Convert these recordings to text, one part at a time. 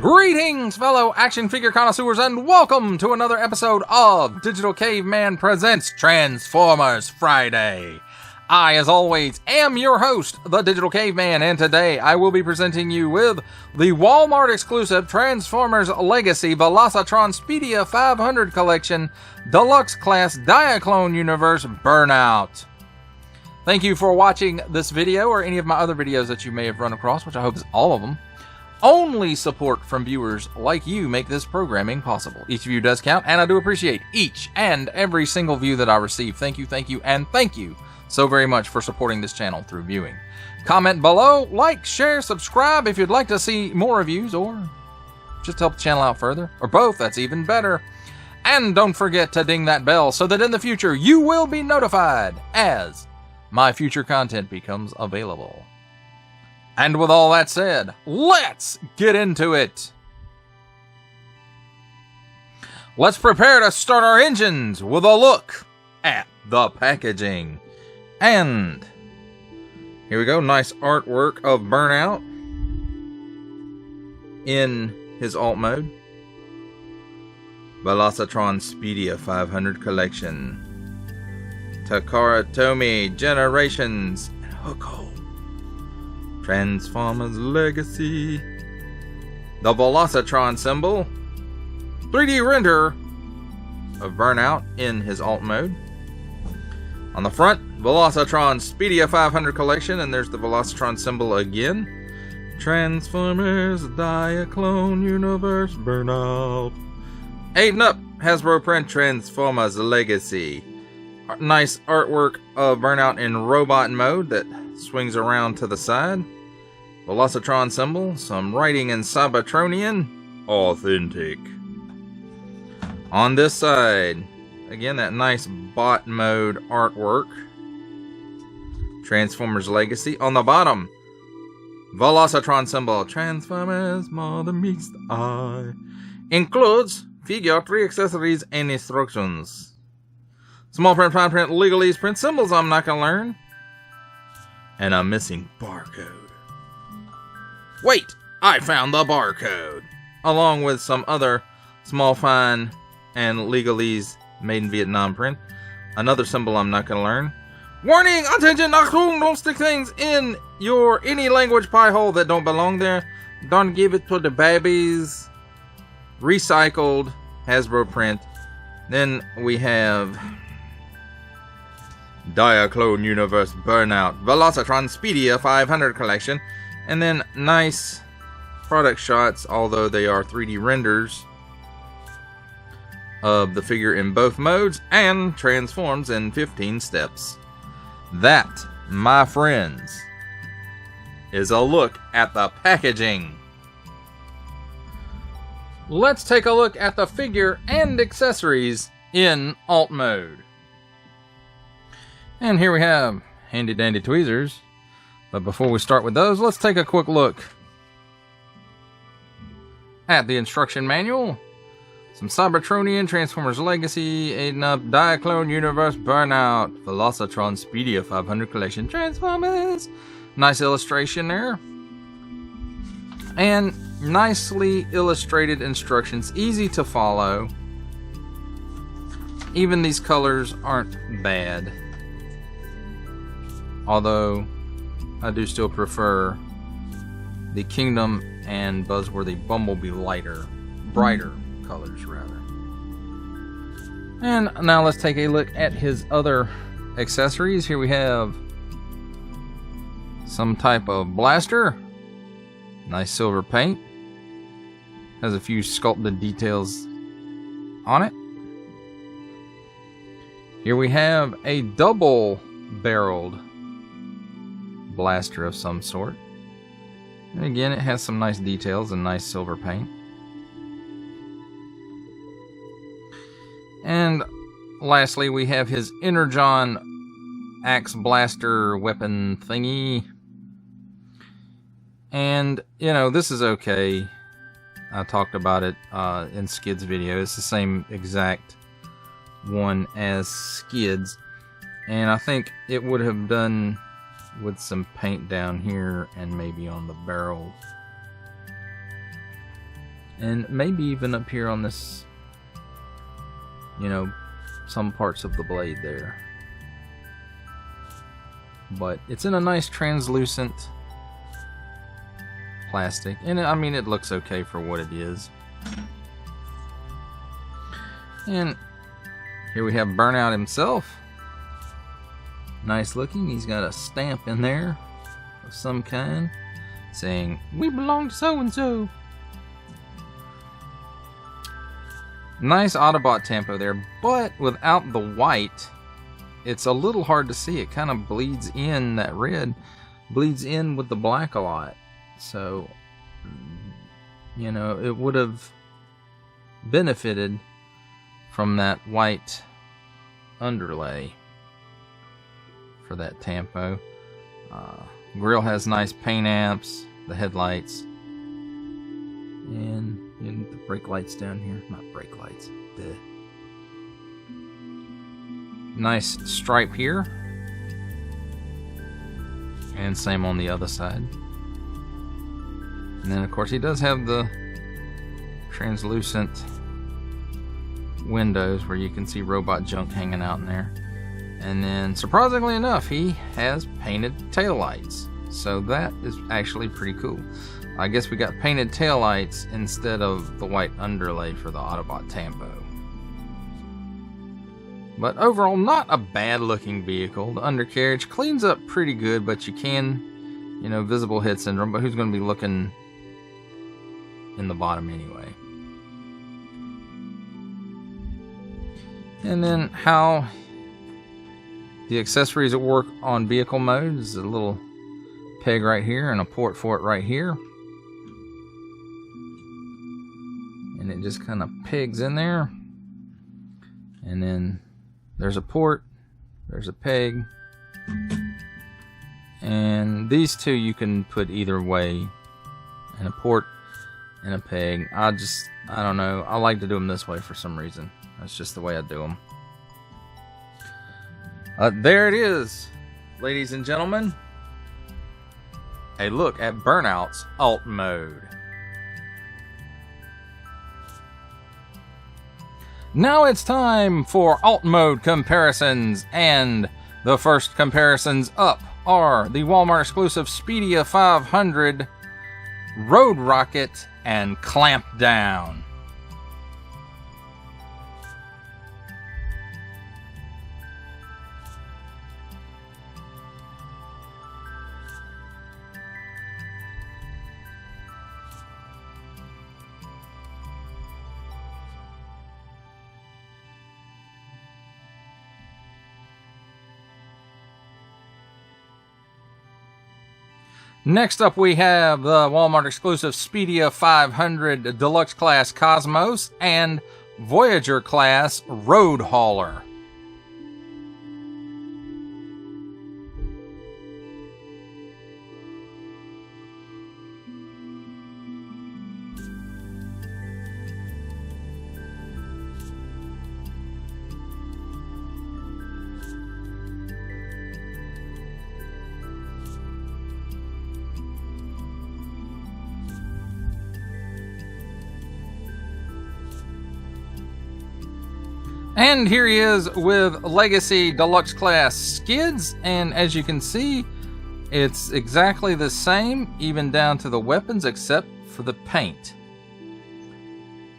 Greetings, fellow action figure connoisseurs, and welcome to another episode of Digital Caveman Presents Transformers Friday. I, as always, am your host, the Digital Caveman, and today I will be presenting you with the Walmart-exclusive Transformers Legacy Velocitron Speedia 500 Collection Deluxe Class Diaclone Universe Burnout. Thank you for watching this video, or any of my other videos that you may have run across, which I hope is all of them. Only support from viewers like you make this programming possible. Each of you does count, and I do appreciate each and every single view that I receive. Thank you, and thank you so very much for supporting this channel through viewing. Comment below, like, share, subscribe if you'd like to see more reviews, or just help the channel out further, or both, that's even better. And don't forget to ding that bell so that in the future you will be notified as my future content becomes available. And with all that said, let's get into it. Let's prepare to start our engines with a look at the packaging. And here we go, nice artwork of Burnout in his alt mode. Velocitron Speedia 500 Collection. Takara Tomy Generations and Hugo. Transformers Legacy. The Velocitron symbol. 3D render of Burnout in his alt mode. On the front, Velocitron Speedia 500 Collection, and there's the Velocitron symbol again. Transformers Diaclone Universe Burnout. 8-up Hasbro print Transformers Legacy. Nice artwork of Burnout in robot mode that swings around to the side. Velocitron symbol, some writing in Cybertronian, authentic. On this side, again, that nice bot mode artwork. Transformers Legacy. On the bottom, Velocitron symbol, Transformers Mother Meets the Eye. Includes figure, 3 accessories, and instructions. Small print, fine print, legalese, print symbols I'm not going to learn. And a missing barcode. Wait! I found the barcode! Along with some other small, fine, and legalese made in Vietnam print. Another symbol I'm not going to learn. Warning! Attention! Achtung! Don't stick things in your any language pie hole that don't belong there. Don't give it to the babies. Recycled Hasbro print. Then we have Diaclone Universe Burnout Velocitron Speedia 500 Collection, and then nice product shots, although they are 3D renders of the figure in both modes, and transforms in 15 steps. That, my friends, is a look at the packaging. Let's take a look at the figure and accessories in alt mode. And here we have handy dandy tweezers. But before we start with those, let's take a quick look at the instruction manual. Some Cybertronian, Transformers Legacy, 8-up, Diaclone Universe Burnout, Velocitron Speedia 500 Collection, Transformers. Nice illustration there. And nicely illustrated instructions, easy to follow. Even these colors aren't bad. Although, I do still prefer the Kingdom and Buzzworthy Bumblebee brighter colors rather. And now let's take a look at his other accessories. Here we have some type of blaster. Nice silver paint. Has a few sculpted details on it. Here we have a double-barreled blaster of some sort. And again, it has some nice details and nice silver paint. And lastly, we have his Energon axe blaster weapon thingy. And, you know, this is okay. I talked about it in Skid's video. It's the same exact one as Skid's. And I think it would have done with some paint down here and maybe on the barrel. And maybe even up here on this, you know, some parts of the blade there. But it's in a nice translucent plastic, and I mean, it looks okay for what it is. And here we have Burnout himself. Nice looking. He's got a stamp in there of some kind saying, "We belong to so and so." Nice Autobot tempo there, but without the white, it's a little hard to see. It kind of bleeds in, that red bleeds in with the black a lot. So, you know, it would have benefited from that white underlay for that tempo. Grill has nice paint amps, the headlights, and the brake lights down here. Not brake lights. Duh. Nice stripe here. And same on the other side. And then, of course, he does have the translucent windows where you can see robot junk hanging out in there. And then, surprisingly enough, he has painted taillights. So that is actually pretty cool. I guess we got painted taillights instead of the white underlay for the Autobot Tampo. But overall, not a bad looking vehicle. The undercarriage cleans up pretty good, but you can, you know, visible head syndrome, but who's going to be looking in the bottom anyway? And then how the accessories that work on vehicle mode is a little peg right here and a port for it right here. And it just kind of pegs in there. And then there's a port, there's a peg. And these two you can put either way. And a port and a peg. I don't know. I like to do them this way for some reason. That's just the way I do them. There it is, ladies and gentlemen. A look at Burnout's alt mode. Now it's time for alt mode comparisons, and the first comparisons up are the Walmart exclusive Speedia 500, Road Rocket, and Clamp Down. Next up, we have the Walmart exclusive Speedia 500 Deluxe Class Cosmos and Voyager Class Road Hauler. And here he is with Legacy Deluxe Class Skids, and as you can see, it's exactly the same, even down to the weapons, except for the paint.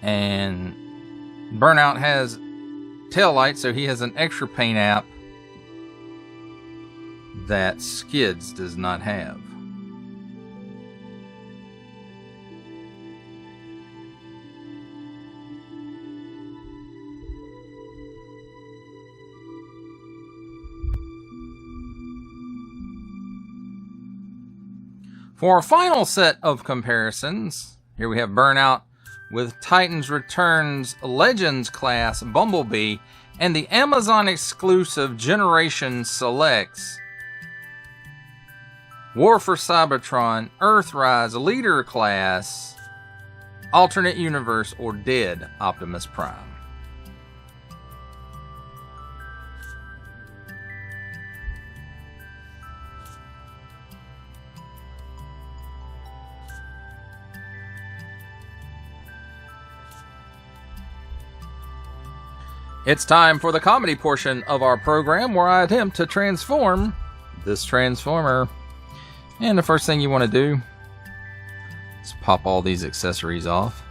And Burnout has taillights, so he has an extra paint app that Skids does not have. For our final set of comparisons, here we have Burnout with Titans Returns Legends Class Bumblebee and the Amazon exclusive Generation Selects War for Cybertron, Earthrise, Leader Class, Alternate Universe, or Dead Optimus Prime. It's time for the comedy portion of our program where I attempt to transform this Transformer. And the first thing you want to do is pop all these accessories off.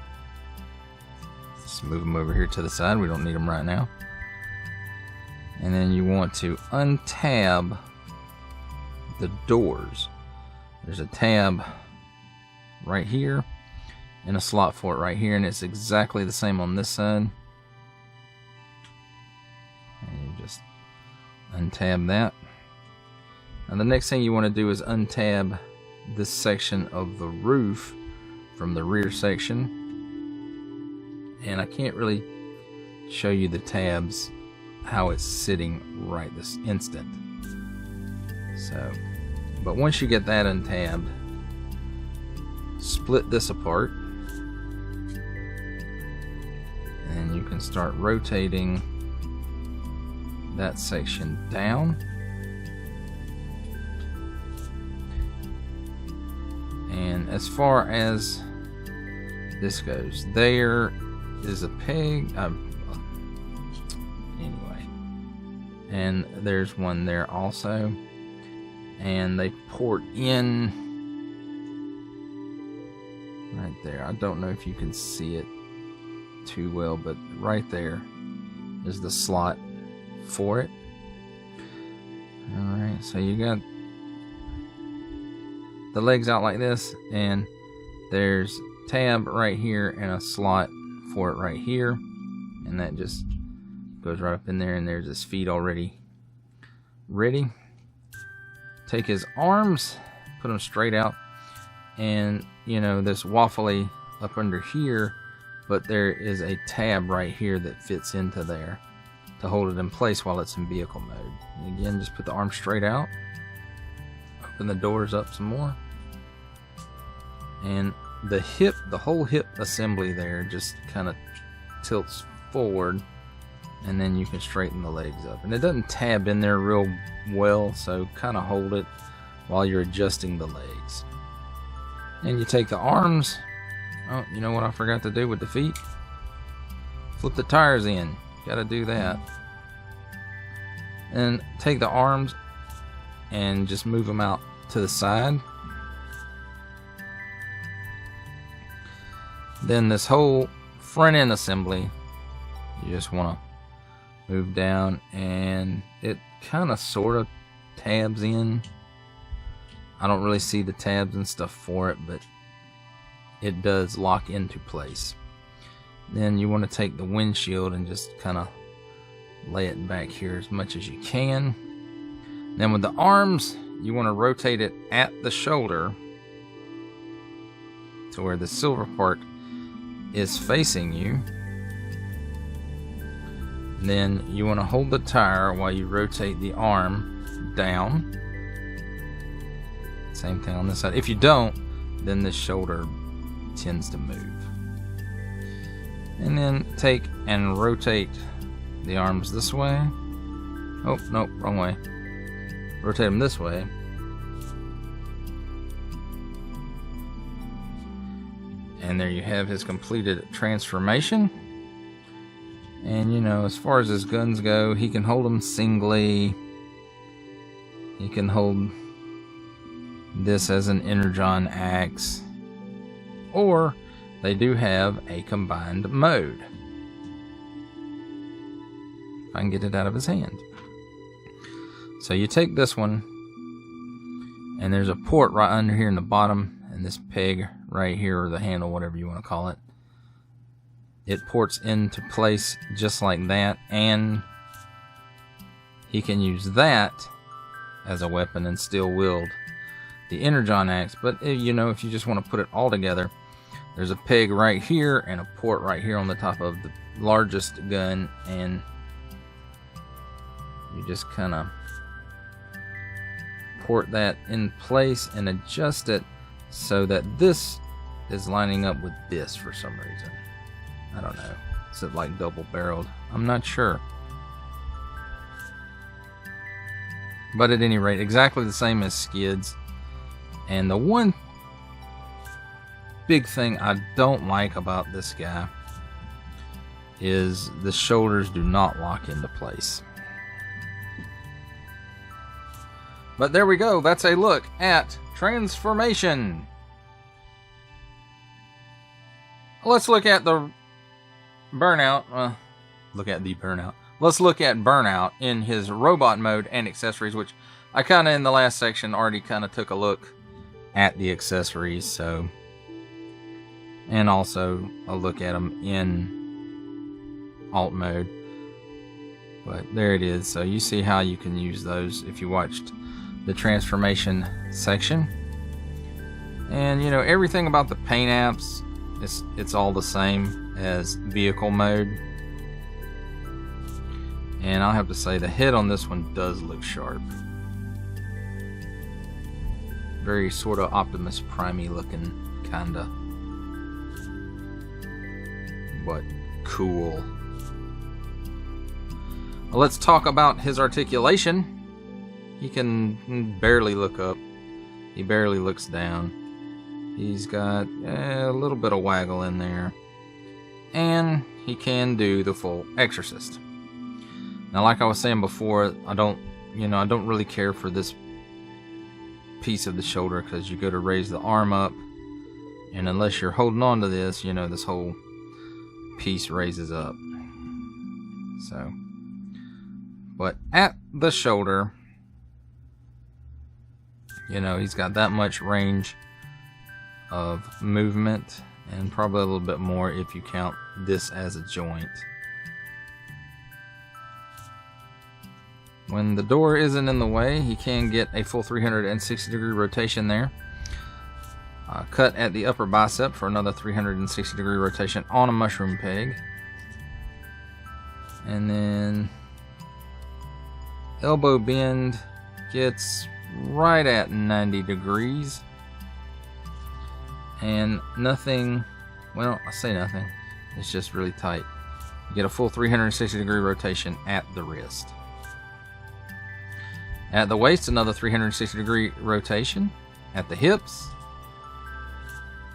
Let's move them over here to the side. We don't need them right now. And then you want to untab the doors. There's a tab right here and a slot for it right here, and it's exactly the same on this side. And you just untab that. Now the next thing you want to do is untab this section of the roof from the rear section. And I can't really show you the tabs how it's sitting right this instant. So, but once you get that untabbed, split this apart and you can start rotating that section down. And as far as this goes, there is a peg. Anyway, and there's one there also, and they port in right there. I don't know if you can see it too well, but right there is the slot for it. Alright, so you got the legs out like this, and there's tab right here and a slot for it right here, and that just goes right up in there, and there's his feet already ready. Take his arms, put them straight out, and you know this waffly up under here, but there is a tab right here that fits into there to hold it in place while it's in vehicle mode. And again, just put the arms straight out, open the doors up some more, and the whole hip assembly there just kind of tilts forward, and then you can straighten the legs up. And it doesn't tab in there real well, so kind of hold it while you're adjusting the legs. And you take the arms. Oh, you know what I forgot to do with the feet? Flip the tires in. Gotta do that. And take the arms and just move them out to the side. Then this whole front end assembly, you just want to move down, and it kind of sort of tabs in. I don't really see the tabs and stuff for it, but it does lock into place. Then you want to take the windshield and just kind of lay it back here as much as you can. Then with the arms, you want to rotate it at the shoulder to where the silver part is facing you. Then you want to hold the tire while you rotate the arm down. Same thing on this side. If you don't, then the shoulder tends to move. And then take and rotate the arms this way. Oh, no, wrong way. Rotate them this way. And there you have his completed transformation. And you know, as far as his guns go, he can hold them singly. He can hold this as an Energon axe. Or they do have a combined mode. If I can get it out of his hand. So you take this one, and there's a port right under here in the bottom, and this peg right here, or the handle, whatever you want to call it. It ports into place just like that, and he can use that as a weapon and still wield the Energon axe. But you know, if you just want to put it all together, there's a peg right here and a port right here on the top of the largest gun, and you just kind of port that in place and adjust it so that this is lining up with this for some reason. I don't know. Is it like double barreled? I'm not sure. But at any rate, exactly the same as Skids. And the one big thing I don't like about this guy is the shoulders do not lock into place. But there we go. That's a look at transformation. Let's look at the burnout. Let's look at burnout in his robot mode and accessories, which I kind of in the last section already kind of took a look at the accessories. So, and also a look at them in alt mode. But there it is. So you see how you can use those if you watched the transformation section. And you know, everything about the paint apps, it's all the same as vehicle mode. And I'll have to say the head on this one does look sharp. Very sort of Optimus Prime-y looking, kinda. But cool. Well, let's talk about his articulation. He can barely look up. He barely looks down. He's got a little bit of waggle in there. And he can do the full exorcist. Now, like I was saying before, I don't really care for this piece of the shoulder, because you go to raise the arm up, and unless you're holding on to this, you know, this whole piece raises up. So, but at the shoulder, you know, he's got that much range of movement, and probably a little bit more if you count this as a joint. When the door isn't in the way, he can get a full 360-degree rotation there. Cut at the upper bicep for another 360-degree rotation on a mushroom peg. And then elbow bend gets right at 90 degrees. And nothing, well, I say nothing, it's just really tight. You get a full 360-degree rotation at the wrist. At the waist, another 360-degree rotation. At the hips,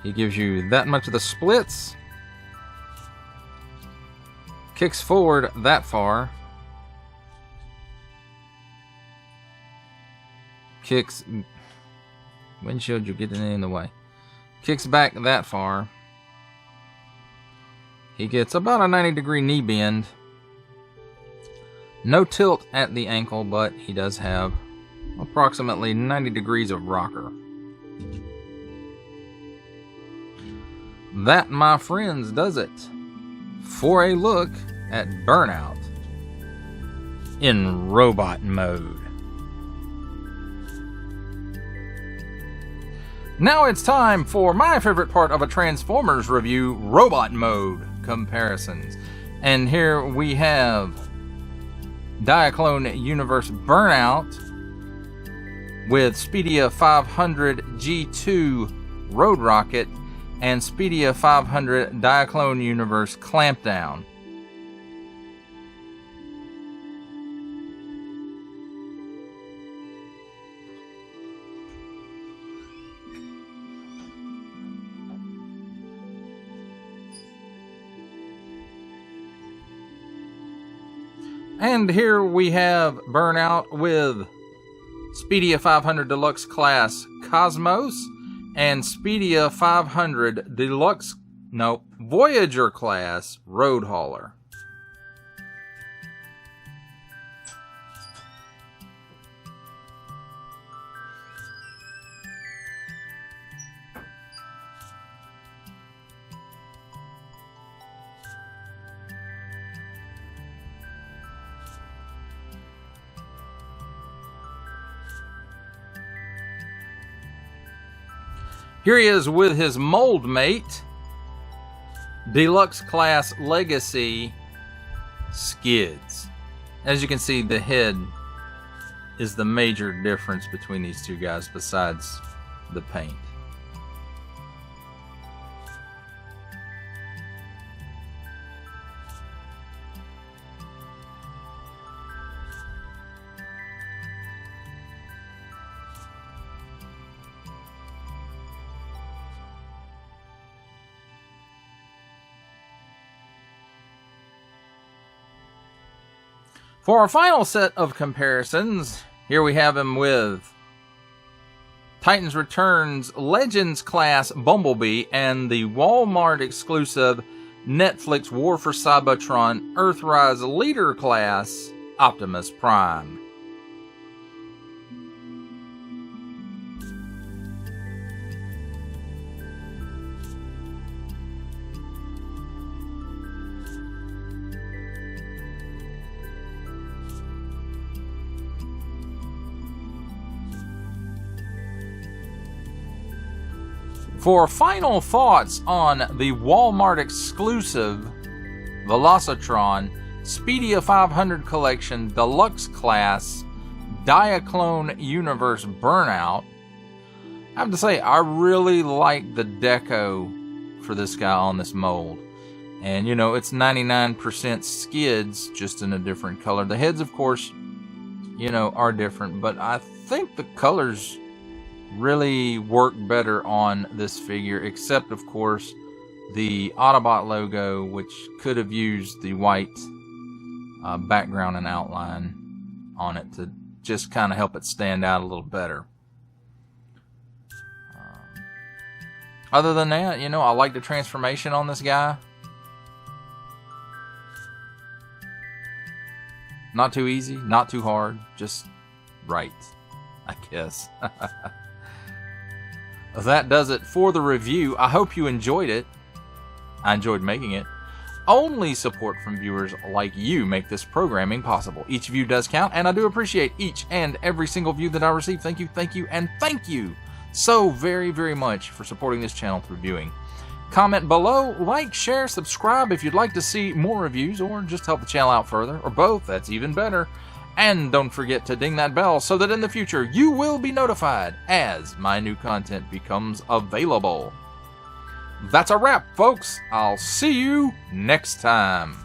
he gives you that much of the splits. Kicks forward that far. Kicks, windshield, you're getting in the way. Kicks back that far. He gets about a 90-degree knee bend. No tilt at the ankle, but he does have approximately 90 degrees of rocker. That, my friends, does it for a look at Burnout in robot mode. Now it's time for my favorite part of a Transformers review, robot mode comparisons. And here we have Diaclone Universe Burnout with Speedia 500 G2 Road Rocket and Speedia 500 Diaclone Universe Clampdown. And here we have Burnout with Speedia 500 Deluxe Class Cosmos and Speedia 500 Voyager Class Road Hauler. Here he is with his mold mate, Deluxe Class Legacy Skids. As you can see, the head is the major difference between these two guys besides the paint. For our final set of comparisons, here we have him with Titans Returns Legends Class Bumblebee and the Walmart exclusive Netflix War for Cybertron Earthrise Leader Class Optimus Prime. For final thoughts on the Walmart exclusive Velocitron Speedia 500 Collection Deluxe Class Diaclone Universe Burnout, I have to say I really like the deco for this guy on this mold. And you know, it's 99% skids, just in a different color. The heads, of course, you know, are different, but I think the colors really work better on this figure, except of course the Autobot logo, which could have used the white background and outline on it to just kind of help it stand out a little better. Other than that, you know, I like the transformation on this guy. Not too easy, not too hard, just right, I guess. That does it for the review. I hope you enjoyed it. I enjoyed making it. Only support from viewers like you make this programming possible. Each view does count, and I do appreciate each and every single view that I receive. Thank you, and thank you so very, very much for supporting this channel through viewing. Comment below, like, share, subscribe if you'd like to see more reviews, or just help the channel out further, or both. That's even better. And don't forget to ding that bell so that in the future you will be notified as my new content becomes available. That's a wrap, folks. I'll see you next time.